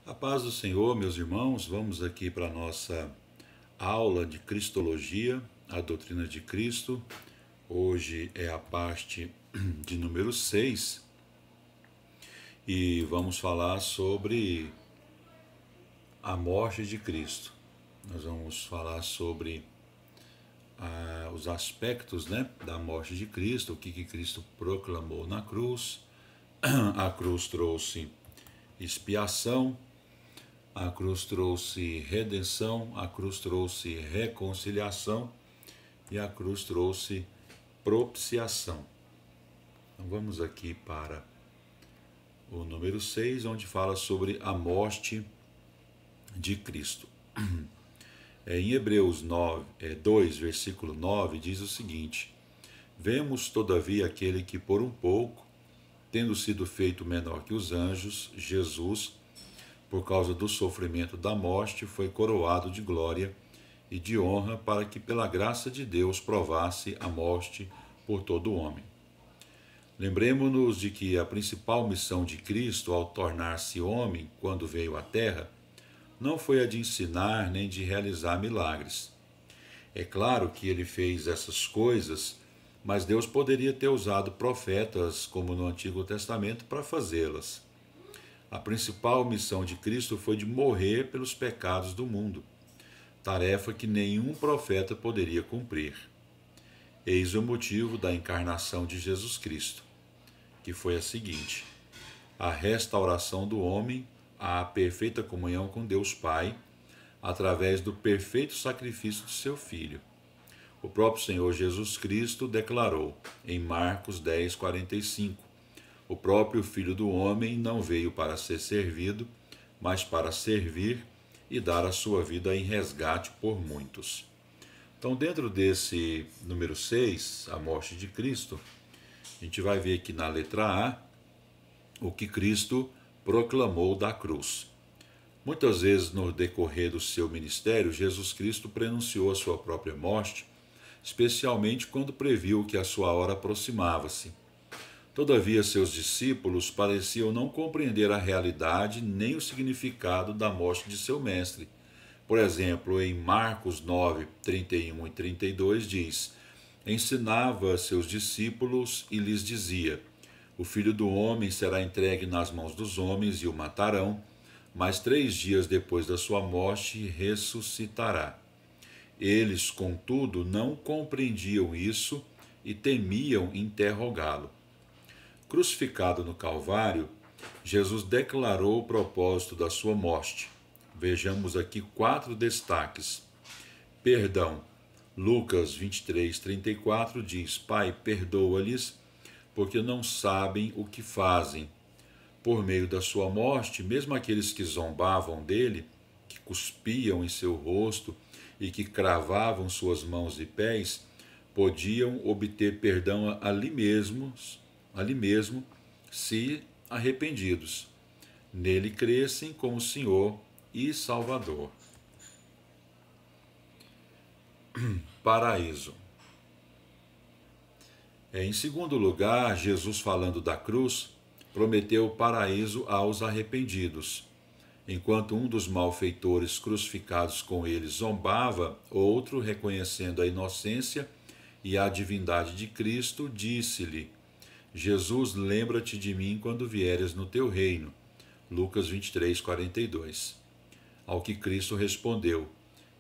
A paz do Senhor, meus irmãos, vamos aqui para a nossa aula de Cristologia, a doutrina de Cristo. Hoje é a parte de número 6 e vamos falar sobre a morte de Cristo. Nós vamos falar sobre os aspectos, da morte de Cristo, o que Cristo proclamou na cruz. A cruz trouxe expiação, a cruz trouxe redenção, a cruz trouxe reconciliação e a cruz trouxe propiciação. Então vamos aqui para o número 6, onde fala sobre a morte de Cristo. Em Hebreus 2, versículo 9, diz o seguinte: Vemos, todavia, aquele que por um pouco, tendo sido feito menor que os anjos, Jesus, por causa do sofrimento da morte, foi coroado de glória e de honra, para que pela graça de Deus provasse a morte por todo o homem. Lembremos-nos de que a principal missão de Cristo, ao tornar-se homem, quando veio à Terra, não foi a de ensinar nem de realizar milagres. É claro que ele fez essas coisas, mas Deus poderia ter usado profetas, como no Antigo Testamento, para fazê-las. A principal missão de Cristo foi de morrer pelos pecados do mundo, tarefa que nenhum profeta poderia cumprir. Eis o motivo da encarnação de Jesus Cristo, que foi a seguinte: a restauração do homem à perfeita comunhão com Deus Pai, através do perfeito sacrifício de seu Filho. O próprio Senhor Jesus Cristo declarou em Marcos 10, 45: O próprio Filho do Homem não veio para ser servido, mas para servir e dar a sua vida em resgate por muitos. Então, dentro desse número 6, a morte de Cristo, a gente vai ver aqui na letra A o que Cristo proclamou da cruz. Muitas vezes, no decorrer do seu ministério, Jesus Cristo prenunciou a sua própria morte, especialmente quando previu que a sua hora aproximava-se. Todavia, seus discípulos pareciam não compreender a realidade nem o significado da morte de seu mestre. Por exemplo, em Marcos 9, 31 e 32 diz: Ensinava seus discípulos e lhes dizia: O Filho do Homem será entregue nas mãos dos homens e o matarão, mas 3 dias depois da sua morte ressuscitará. Eles, contudo, não compreendiam isso e temiam interrogá-lo. Crucificado no Calvário, Jesus declarou o propósito da sua morte. Vejamos aqui 4 destaques. Perdão. Lucas 23, 34 diz: Pai, perdoa-lhes, porque não sabem o que fazem. Por meio da sua morte, mesmo aqueles que zombavam dele, que cuspiam em seu rosto e que cravavam suas mãos e pés, podiam obter perdão ali mesmo, se arrependidos. Nele crescem como Senhor e Salvador. Paraíso. Em segundo lugar, Jesus, falando da cruz, prometeu o paraíso aos arrependidos. Enquanto um dos malfeitores crucificados com ele zombava, outro, reconhecendo a inocência e a divindade de Cristo, disse-lhe: Jesus, lembra-te de mim quando vieres no teu reino. Lucas 23, 42. Ao que Cristo respondeu: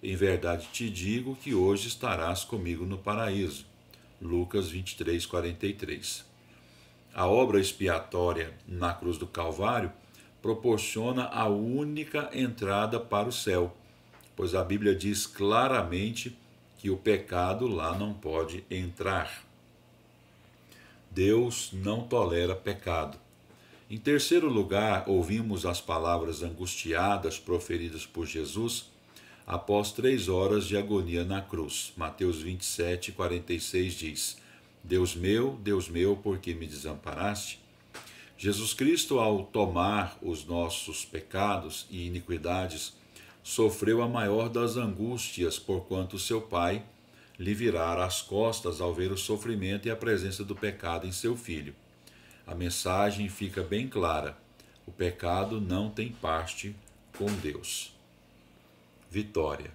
Em verdade te digo que hoje estarás comigo no paraíso. Lucas 23, 43. A obra expiatória na cruz do Calvário proporciona a única entrada para o céu, pois a Bíblia diz claramente que o pecado lá não pode entrar. Deus não tolera pecado. Em terceiro lugar, ouvimos as palavras angustiadas proferidas por Jesus após 3 horas de agonia na cruz. Mateus 27, 46 diz: Deus meu, por que me desamparaste? Jesus Cristo, ao tomar os nossos pecados e iniquidades, sofreu a maior das angústias, porquanto seu Pai lhe virara as costas ao ver o sofrimento e a presença do pecado em seu Filho. A mensagem fica bem clara: o pecado não tem parte com Deus. Vitória.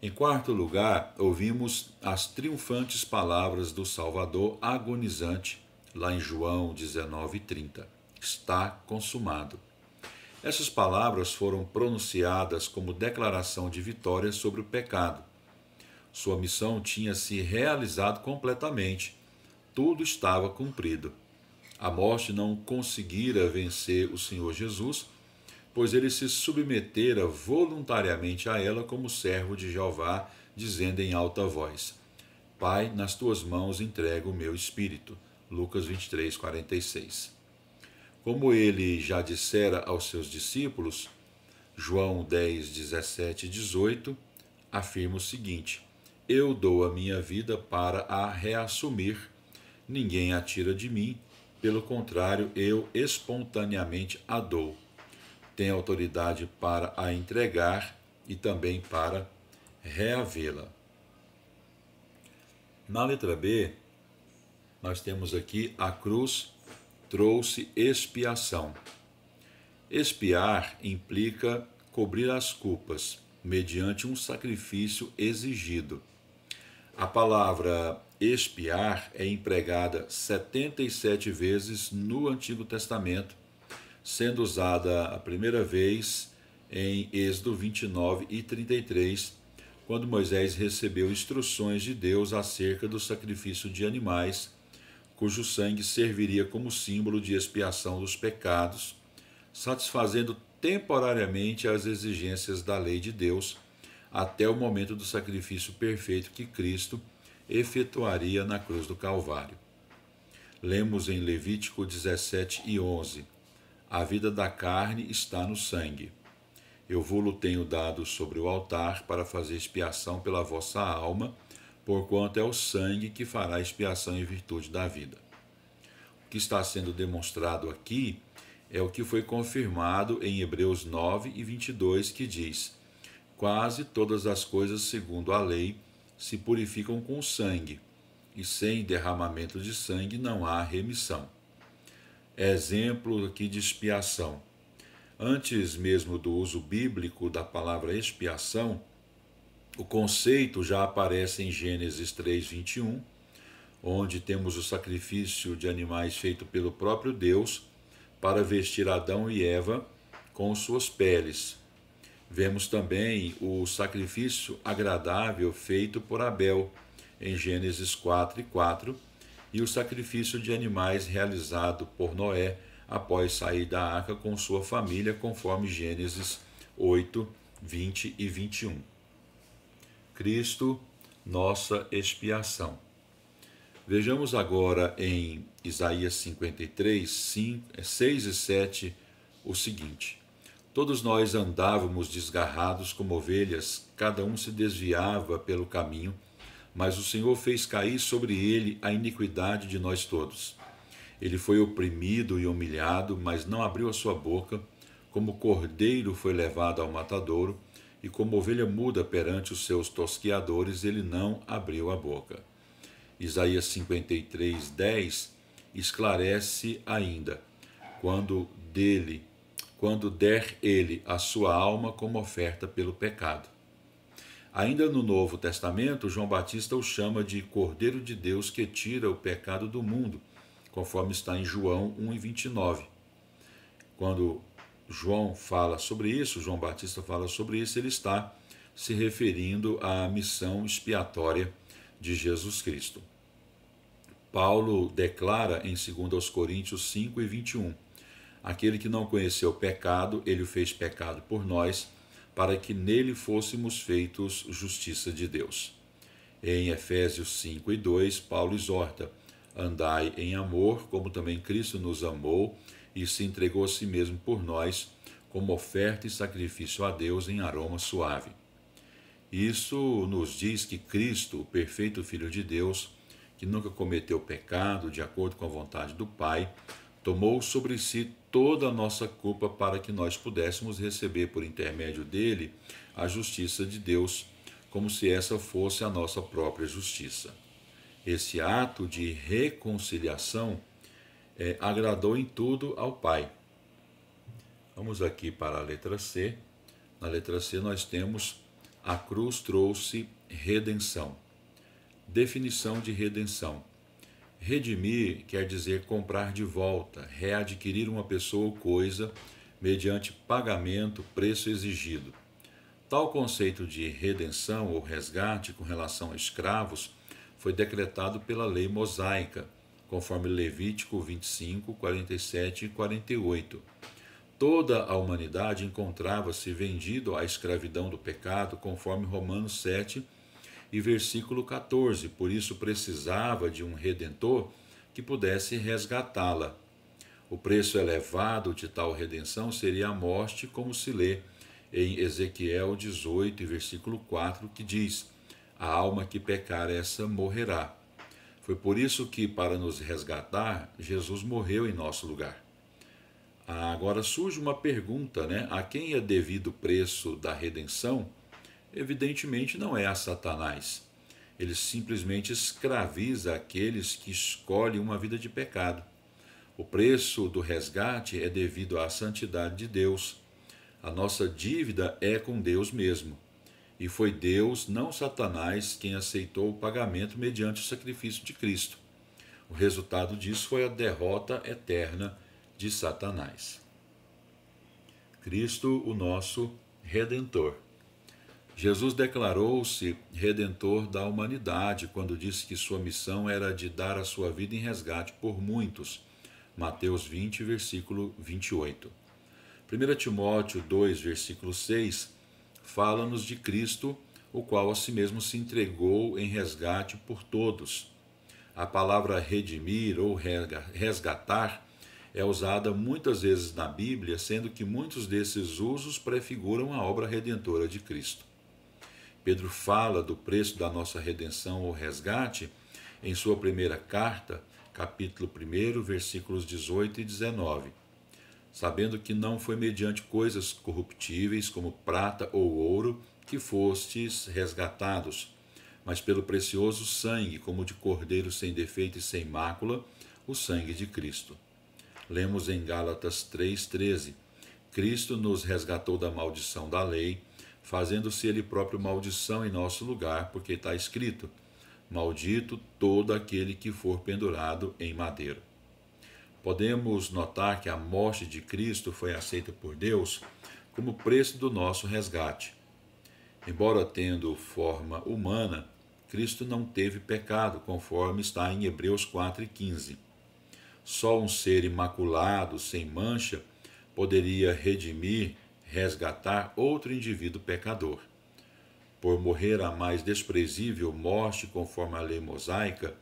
Em quarto lugar, ouvimos as triunfantes palavras do Salvador agonizante, lá em João 19:30. Está consumado. Essas palavras foram pronunciadas como declaração de vitória sobre o pecado. Sua missão tinha se realizado completamente. Tudo estava cumprido. A morte não conseguira vencer o Senhor Jesus, pois ele se submetera voluntariamente a ela como servo de Jeová, dizendo em alta voz: Pai, nas tuas mãos entrego o meu espírito. Lucas 23:46. Como ele já dissera aos seus discípulos, João 10, 17 e 18, afirma o seguinte: Eu dou a minha vida para a reassumir. Ninguém a tira de mim, pelo contrário, eu espontaneamente a dou. Tenho autoridade para a entregar e também para reavê-la. Na letra B, nós temos aqui a cruz trouxe expiação. Expiar implica cobrir as culpas, mediante um sacrifício exigido. A palavra expiar é empregada 77 vezes no Antigo Testamento, sendo usada a primeira vez em Êxodo 29 e 33, quando Moisés recebeu instruções de Deus acerca do sacrifício de animais, cujo sangue serviria como símbolo de expiação dos pecados, satisfazendo temporariamente as exigências da lei de Deus, até o momento do sacrifício perfeito que Cristo efetuaria na cruz do Calvário. Lemos em Levítico 17 e 11: A vida da carne está no sangue. Eu vou-lo tenho dado sobre o altar para fazer expiação pela vossa alma, porquanto é o sangue que fará expiação em virtude da vida. O que está sendo demonstrado aqui é o que foi confirmado em Hebreus 9 e 22, que diz: Quase todas as coisas segundo a lei se purificam com sangue, e sem derramamento de sangue não há remissão. Exemplo aqui de expiação. Antes mesmo do uso bíblico da palavra expiação, o conceito já aparece em Gênesis 3:21, onde temos o sacrifício de animais feito pelo próprio Deus para vestir Adão e Eva com suas peles. Vemos também o sacrifício agradável feito por Abel, em Gênesis 4:4, e o sacrifício de animais realizado por Noé após sair da arca com sua família, conforme Gênesis 8, 20 e 21. Cristo, nossa expiação. Vejamos agora em Isaías 53, 6 e 7 o seguinte: Todos nós andávamos desgarrados como ovelhas, cada um se desviava pelo caminho, mas o Senhor fez cair sobre ele a iniquidade de nós todos. Ele foi oprimido e humilhado, mas não abriu a sua boca, como cordeiro foi levado ao matadouro, e como ovelha muda perante os seus tosquiadores, ele não abriu a boca. Isaías 53, 10 esclarece ainda: quando der ele a sua alma como oferta pelo pecado. Ainda no Novo Testamento, João Batista o chama de Cordeiro de Deus que tira o pecado do mundo, conforme está em João 1:29. Quando João Batista fala sobre isso, ele está se referindo à missão expiatória de Jesus Cristo. Paulo declara em 2 Coríntios 5:21: Aquele que não conheceu o pecado, ele o fez pecado por nós, para que nele fôssemos feitos justiça de Deus. Em Efésios 5:2, Paulo exorta: Andai em amor, como também Cristo nos amou e se entregou a si mesmo por nós, como oferta e sacrifício a Deus em aroma suave. Isso nos diz que Cristo, o perfeito Filho de Deus, que nunca cometeu pecado, de acordo com a vontade do Pai, tomou sobre si toda a nossa culpa para que nós pudéssemos receber por intermédio dele a justiça de Deus, como se essa fosse a nossa própria justiça. Esse ato de reconciliação agradou em tudo ao Pai. Vamos aqui para a letra C. Na letra C nós temos: a cruz trouxe redenção. Definição de redenção. Redimir quer dizer comprar de volta, readquirir uma pessoa ou coisa mediante pagamento, preço exigido. Tal conceito de redenção ou resgate com relação a escravos foi decretado pela lei mosaica, conforme Levítico 25, 47 e 48. Toda a humanidade encontrava-se vendido à escravidão do pecado, conforme Romanos 7 e versículo 14. Por isso precisava de um redentor que pudesse resgatá-la. O preço elevado de tal redenção seria a morte, como se lê em Ezequiel 18, versículo 4, que diz: a alma que pecar, essa morrerá. Foi por isso que, para nos resgatar, Jesus morreu em nosso lugar. Agora surge uma pergunta, né? A quem é devido o preço da redenção? Evidentemente não é a Satanás. Ele simplesmente escraviza aqueles que escolhem uma vida de pecado. O preço do resgate é devido à santidade de Deus. A nossa dívida é com Deus mesmo. E foi Deus, não Satanás, quem aceitou o pagamento mediante o sacrifício de Cristo. O resultado disso foi a derrota eterna de Satanás. Cristo, o nosso Redentor. Jesus declarou-se Redentor da humanidade quando disse que sua missão era de dar a sua vida em resgate por muitos. Mateus 20, versículo 28. 1 Timóteo 2, versículo 6, fala-nos de Cristo, o qual a si mesmo se entregou em resgate por todos. A palavra redimir ou resgatar é usada muitas vezes na Bíblia, sendo que muitos desses usos prefiguram a obra redentora de Cristo. Pedro fala do preço da nossa redenção ou resgate em sua primeira carta, capítulo 1, versículos 18 e 19. Sabendo que não foi mediante coisas corruptíveis, como prata ou ouro, que fostes resgatados, mas pelo precioso sangue, como de cordeiro sem defeito e sem mácula, o sangue de Cristo. Lemos em Gálatas 3,13: Cristo nos resgatou da maldição da lei, fazendo-se ele próprio maldição em nosso lugar, porque está escrito: maldito todo aquele que for pendurado em madeiro. Podemos notar que a morte de Cristo foi aceita por Deus como preço do nosso resgate. Embora tendo forma humana, Cristo não teve pecado, conforme está em Hebreus 4,15. Só um ser imaculado, sem mancha, poderia redimir, resgatar outro indivíduo pecador. Por morrer a mais desprezível morte, conforme a lei mosaica,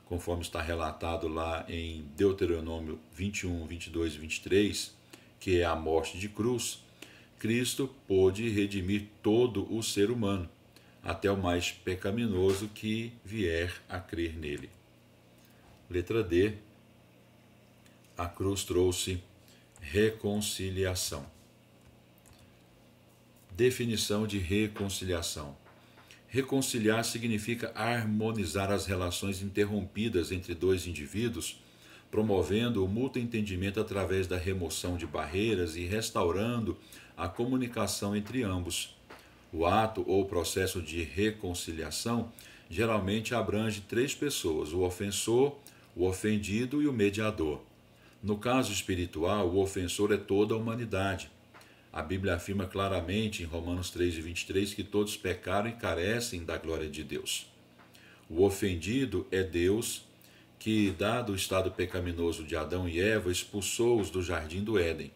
conforme está relatado lá em Deuteronômio 21, 22 e 23, que é a morte de cruz, Cristo pôde redimir todo o ser humano, até o mais pecaminoso que vier a crer nele. Letra D. A cruz trouxe reconciliação. Definição de reconciliação. Reconciliar significa harmonizar as relações interrompidas entre dois indivíduos, promovendo o mútuo entendimento através da remoção de barreiras e restaurando a comunicação entre ambos. O ato ou processo de reconciliação geralmente abrange três pessoas: o ofensor, o ofendido e o mediador. No caso espiritual, o ofensor é toda a humanidade. A Bíblia afirma claramente em Romanos 3:23 que todos pecaram e carecem da glória de Deus. O ofendido é Deus, que, dado o estado pecaminoso de Adão e Eva, expulsou-os do jardim do Éden.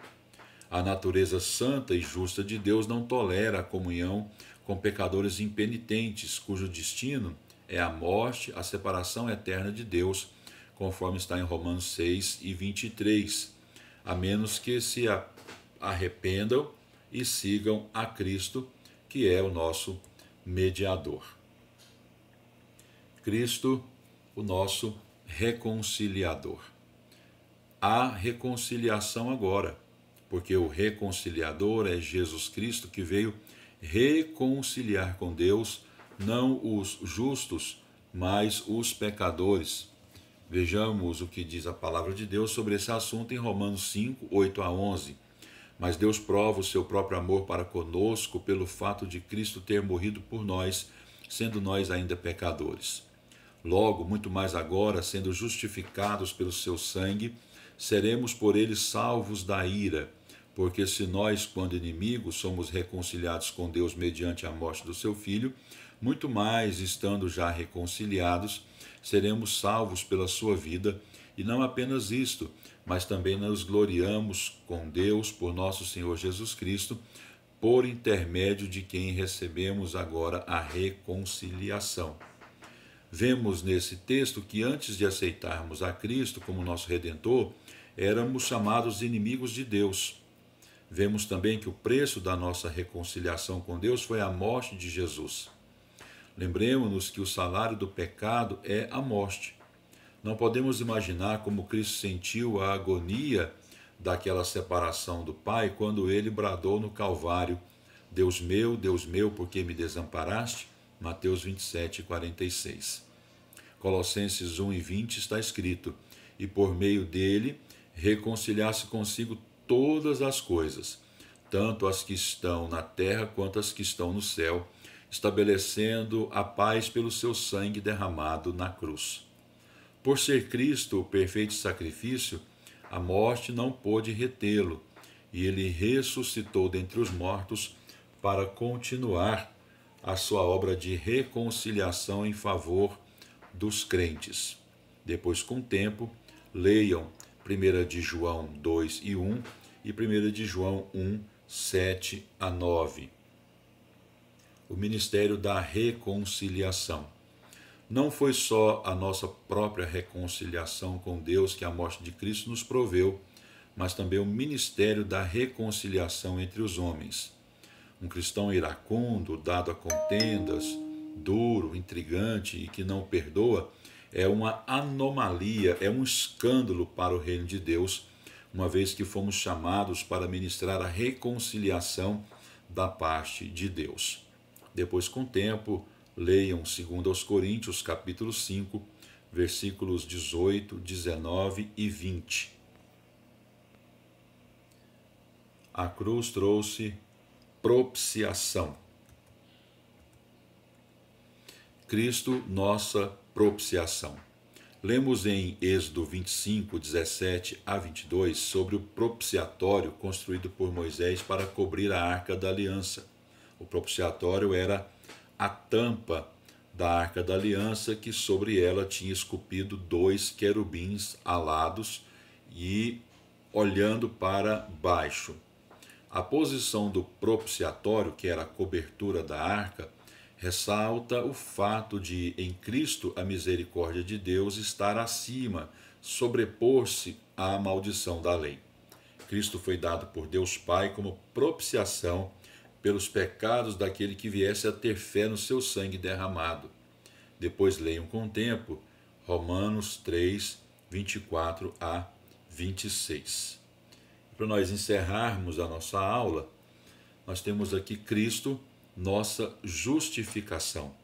A natureza santa e justa de Deus não tolera a comunhão com pecadores impenitentes, cujo destino é a morte, a separação eterna de Deus, conforme está em Romanos 6:23, a menos que se arrependam e sigam a Cristo, que é o nosso mediador. Cristo, o nosso reconciliador. Há reconciliação agora, porque o reconciliador é Jesus Cristo, que veio reconciliar com Deus não os justos, mas os pecadores. Vejamos o que diz a palavra de Deus sobre esse assunto em Romanos 5, 8 a 11. Mas Deus prova o seu próprio amor para conosco pelo fato de Cristo ter morrido por nós, sendo nós ainda pecadores. Logo, muito mais agora, sendo justificados pelo seu sangue, seremos por ele salvos da ira. Porque se nós, quando inimigos, somos reconciliados com Deus mediante a morte do seu Filho, muito mais, estando já reconciliados, seremos salvos pela sua vida, e não apenas isto, mas também nos gloriamos com Deus por nosso Senhor Jesus Cristo, por intermédio de quem recebemos agora a reconciliação. Vemos nesse texto que antes de aceitarmos a Cristo como nosso Redentor, éramos chamados inimigos de Deus. Vemos também que o preço da nossa reconciliação com Deus foi a morte de Jesus. Lembremos-nos que o salário do pecado é a morte. Não podemos imaginar como Cristo sentiu a agonia daquela separação do Pai quando ele bradou no Calvário: Deus meu, por que me desamparaste? Mateus 27, 46. Colossenses 1 e 20 está escrito: e por meio dele reconciliar-se consigo todas as coisas, tanto as que estão na terra quanto as que estão no céu, estabelecendo a paz pelo seu sangue derramado na cruz. Por ser Cristo o perfeito sacrifício, a morte não pôde retê-lo, e ele ressuscitou dentre os mortos para continuar a sua obra de reconciliação em favor dos crentes. Depois, com o tempo, leiam 1 de João 2 e 1 e 1 de João 1, 7 a 9. O ministério da reconciliação. Não foi só a nossa própria reconciliação com Deus que a morte de Cristo nos proveu, mas também o ministério da reconciliação entre os homens. Um cristão iracundo, dado a contendas, duro, intrigante e que não perdoa, é uma anomalia, é um escândalo para o reino de Deus, uma vez que fomos chamados para ministrar a reconciliação da parte de Deus. Depois, com o tempo, leiam 2 Coríntios, capítulo 5, versículos 18, 19 e 20. A cruz trouxe propiciação. Cristo, nossa propiciação. Lemos em Êxodo 25, 17 a 22 sobre o propiciatório construído por Moisés para cobrir a Arca da Aliança. O propiciatório era a tampa da Arca da Aliança, que sobre ela tinha esculpido 2 querubins alados e olhando para baixo. A posição do propiciatório, que era a cobertura da arca, ressalta o fato de, em Cristo, a misericórdia de Deus estar acima, sobrepor-se à maldição da lei. Cristo foi dado por Deus Pai como propiciação pelos pecados daquele que viesse a ter fé no seu sangue derramado. Depois leiam com o tempo Romanos 3, 24 a 26. Para nós encerrarmos a nossa aula, nós temos aqui Cristo, nossa justificação.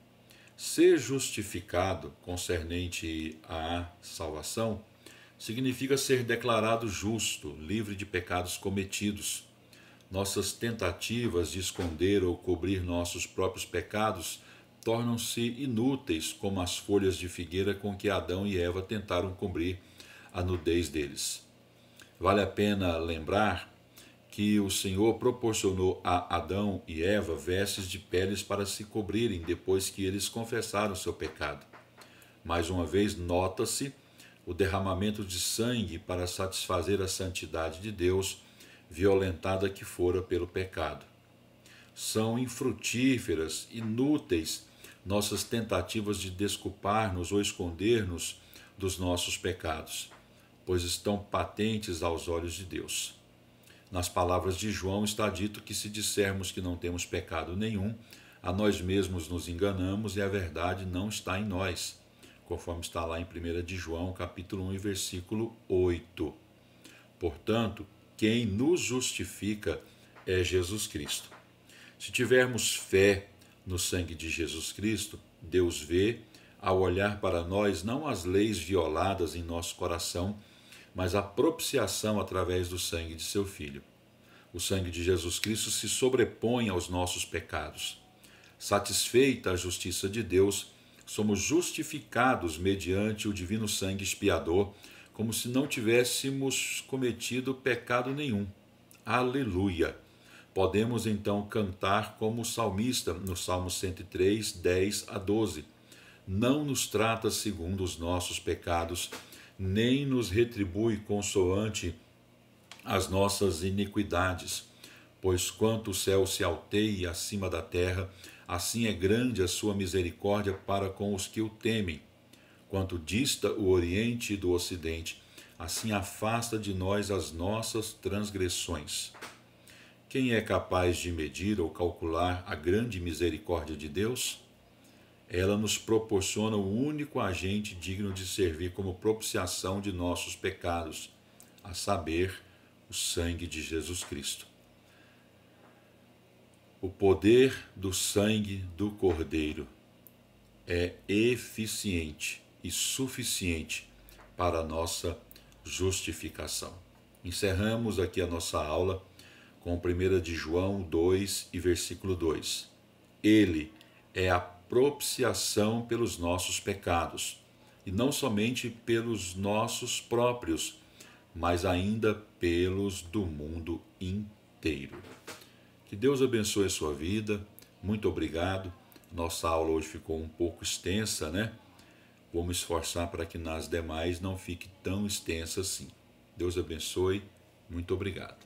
Ser justificado concernente à salvação significa ser declarado justo, livre de pecados cometidos. Nossas tentativas de esconder ou cobrir nossos próprios pecados tornam-se inúteis, como as folhas de figueira com que Adão e Eva tentaram cobrir a nudez deles. Vale a pena lembrar que o Senhor proporcionou a Adão e Eva vestes de peles para se cobrirem depois que eles confessaram seu pecado. Mais uma vez, nota-se o derramamento de sangue para satisfazer a santidade de Deus, violentada que fora pelo pecado. São infrutíferas, inúteis nossas tentativas de desculpar-nos ou esconder-nos dos nossos pecados, pois estão patentes aos olhos de Deus. Nas palavras de João está dito que se dissermos que não temos pecado nenhum, a nós mesmos nos enganamos e a verdade não está em nós, conforme está lá em 1 de João, capítulo 1, versículo 8. Portanto, quem nos justifica é Jesus Cristo. Se tivermos fé no sangue de Jesus Cristo, Deus vê, ao olhar para nós, não as leis violadas em nosso coração, mas a propiciação através do sangue de seu Filho. O sangue de Jesus Cristo se sobrepõe aos nossos pecados. Satisfeita a justiça de Deus, somos justificados mediante o divino sangue expiador, como se não tivéssemos cometido pecado nenhum. Aleluia! Podemos então cantar como o salmista no Salmo 103, 10 a 12. Não nos trata segundo os nossos pecados, nem nos retribui consoante as nossas iniquidades. Pois quanto o céu se alteie acima da terra, assim é grande a sua misericórdia para com os que o temem. Quanto dista o Oriente do Ocidente, assim afasta de nós as nossas transgressões. Quem é capaz de medir ou calcular a grande misericórdia de Deus? Ela nos proporciona o único agente digno de servir como propiciação de nossos pecados, a saber, o sangue de Jesus Cristo. O poder do sangue do Cordeiro é eficiente e suficiente para a nossa justificação. Encerramos aqui a nossa aula com 1 de João 2 e versículo 2. Ele é a propiciação pelos nossos pecados, e não somente pelos nossos próprios, mas ainda pelos do mundo inteiro. Que Deus abençoe a sua vida. Muito obrigado. Nossa aula hoje ficou um pouco extensa, né? Vou me esforçar para que nas demais não fique tão extensa assim. Deus abençoe. Muito obrigado.